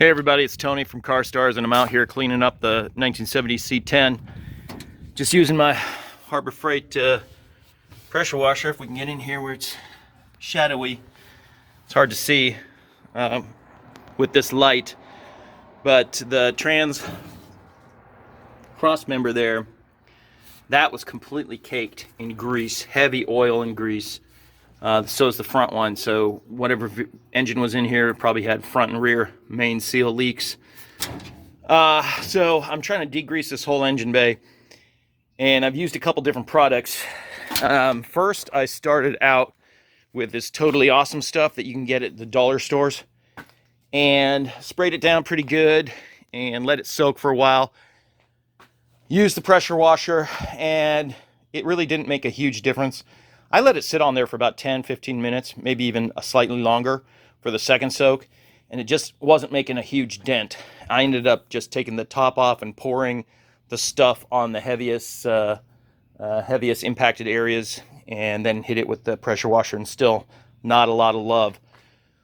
Hey everybody, it's Tony from Car Stars, and I'm out here cleaning up the 1970 C10. Just using my Harbor Freight pressure washer. If we can get in here where it's shadowy, it's hard to see with this light, but the trans cross member there, that was completely caked in grease, heavy oil and grease. So is the front one, so whatever engine was in here probably had front and rear main seal leaks. So I'm trying to degrease this whole engine bay, and I've used a couple different products. First, I started out with this totally awesome stuff that you can get at the dollar stores, and sprayed it down pretty good and let it soak for a while. Used the pressure washer, and it really didn't make a huge difference. I let it sit on there for about 10-15 minutes, maybe even a slightly longer for the second soak, and it just wasn't making a huge dent. I ended up just taking the top off and pouring the stuff on the heaviest impacted areas, and then hit it with the pressure washer, and still not a lot of love.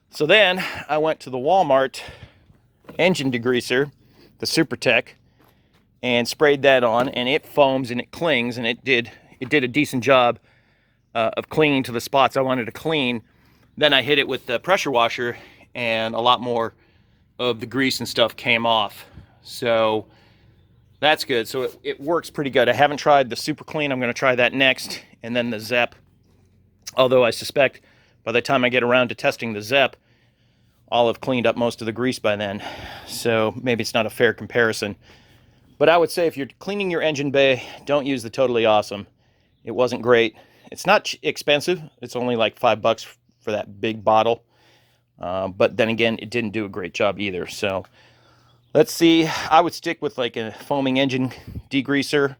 So then I went to the Walmart engine degreaser, the Super Tech, and sprayed that on, and it foams and it clings, and it did a decent job of clinging to the spots I wanted to clean. Then I hit it with the pressure washer, and a lot more of the grease and stuff came off. So that's good. So it works pretty good. I haven't tried the Super Clean. I'm going to try that next, and then the Zep. Although I suspect by the time I get around to testing the Zep, I'll have cleaned up most of the grease by then. So maybe it's not a fair comparison. But I would say if you're cleaning your engine bay, don't use the Totally Awesome. It wasn't great. It's not expensive. It's only like $5 for that big bottle. But then again, it didn't do a great job either. So let's see. I would stick with like a foaming engine degreaser.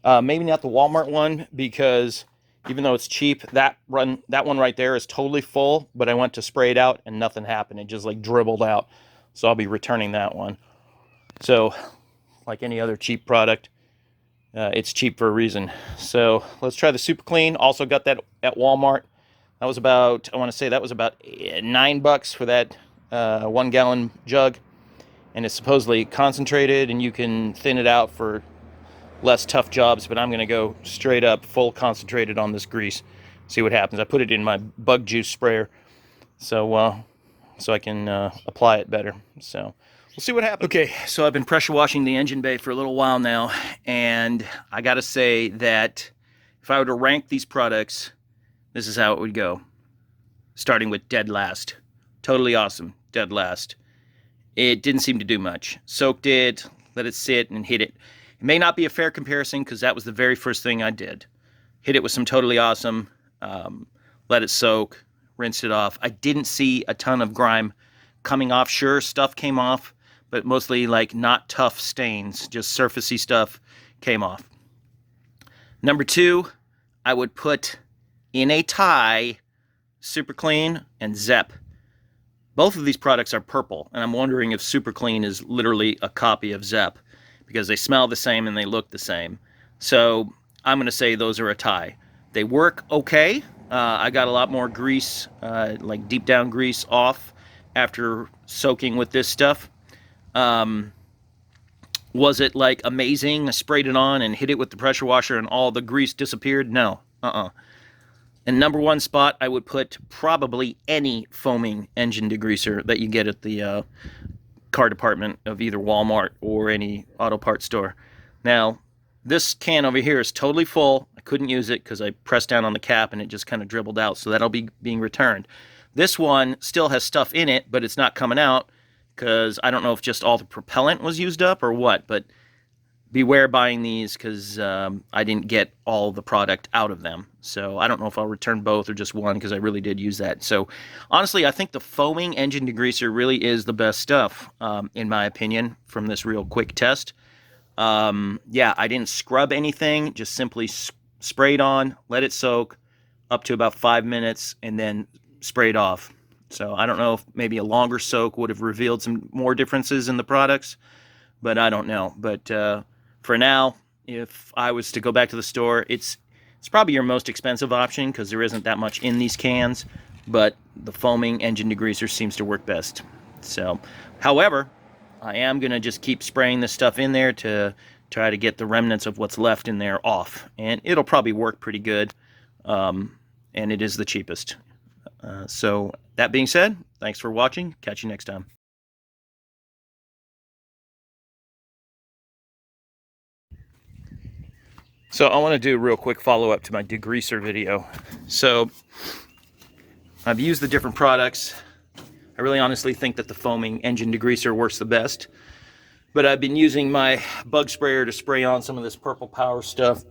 Maybe not the Walmart one, because even though it's cheap, that one right there is totally full. But I went to spray it out and nothing happened. It just like dribbled out. So I'll be returning that one. So like any other cheap product, it's cheap for a reason. So let's try the Super Clean. Also got that at Walmart. That was about, I want to say that was about $9 for that 1 gallon jug. And it's supposedly concentrated, and you can thin it out for less tough jobs, but I'm going to go straight up full concentrated on this grease. See what happens. I put it in my bug juice sprayer so I can apply it better. So we'll see what happens. Okay, so I've been pressure washing the engine bay for a little while now, and I gotta say that if I were to rank these products, this is how it would go. Starting with dead last. Totally Awesome, dead last. It didn't seem to do much. Soaked it, let it sit, and hit it. It may not be a fair comparison, because that was the very first thing I did. Hit it with some Totally Awesome, let it soak, rinsed it off. I didn't see a ton of grime coming off. Sure, stuff came off, but mostly like not tough stains, just surfacey stuff came off. Number 2, I would put in a tie Super Clean and Zep. Both of these products are purple, and I'm wondering if Super Clean is literally a copy of Zep, because they smell the same and they look the same. So I'm going to say those are a tie. They work okay. I got a lot more grease, like deep down grease, off after soaking with this stuff. Was it like amazing? I sprayed it on and hit it with the pressure washer and all the grease disappeared? No. And number 1 spot, I would put probably any foaming engine degreaser that you get at the car department of either Walmart or any auto parts store. Now, this can over here is totally full. I couldn't use it because I pressed down on the cap and it just kind of dribbled out, so that'll be being returned. This one still has stuff in it, but it's not coming out, because I don't know if just all the propellant was used up or what, but beware buying these, because I didn't get all the product out of them. So I don't know if I'll return both or just one, because I really did use that. So honestly, I think the foaming engine degreaser really is the best stuff, in my opinion, from this real quick test. Yeah, I didn't scrub anything, just simply sprayed on, let it soak up to about 5 minutes, and then sprayed off. So I don't know if maybe a longer soak would have revealed some more differences in the products, but I don't know. But for now, if I was to go back to the store, it's probably your most expensive option, because there isn't that much in these cans, but the foaming engine degreaser seems to work best. So, however, I am going to just keep spraying this stuff in there to try to get the remnants of what's left in there off. And it'll probably work pretty good. And it is the cheapest. So, that being said, thanks for watching. Catch you next time. So I want to do a real quick follow-up to my degreaser video. So I've used the different products. I really honestly think that the foaming engine degreaser works the best. But I've been using my bug sprayer to spray on some of this Purple Power stuff.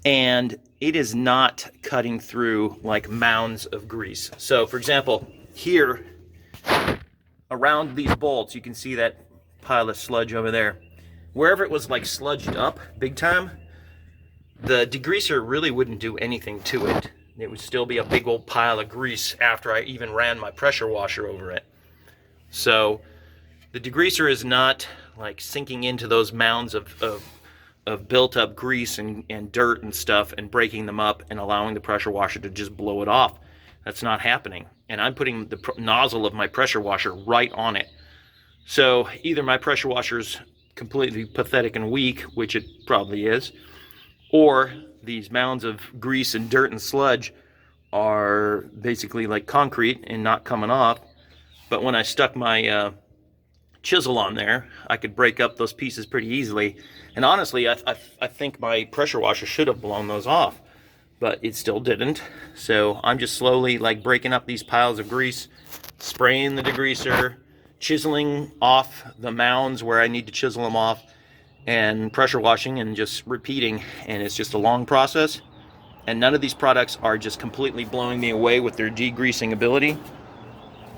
And it is not cutting through like mounds of grease. So for example, here around these bolts, you can see that pile of sludge over there. Wherever it was like sludged up big time, the degreaser really wouldn't do anything to it. It would still be a big old pile of grease after I even ran my pressure washer over it. So the degreaser is not like sinking into those mounds of built up grease and dirt and stuff and breaking them up and allowing the pressure washer to just blow it off. That's not happening. And I'm putting the nozzle of my pressure washer right on it. So either my pressure washer's completely pathetic and weak, which it probably is, or these mounds of grease and dirt and sludge are basically like concrete and not coming off. But when I stuck my chisel on there, I could break up those pieces pretty easily. And honestly, I think my pressure washer should have blown those off, but it still didn't. So I'm just slowly like breaking up these piles of grease, spraying the degreaser, chiseling off the mounds where I need to chisel them off, and pressure washing and just repeating. And it's just a long process. And none of these products are just completely blowing me away with their degreasing ability.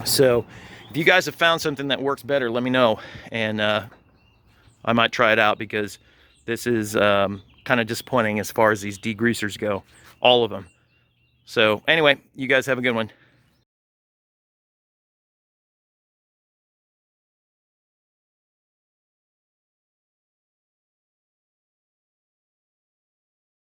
So if you guys have found something that works better, let me know. And I might try it out, because this is kind of disappointing as far as these degreasers go. All of them. So anyway, you guys have a good one.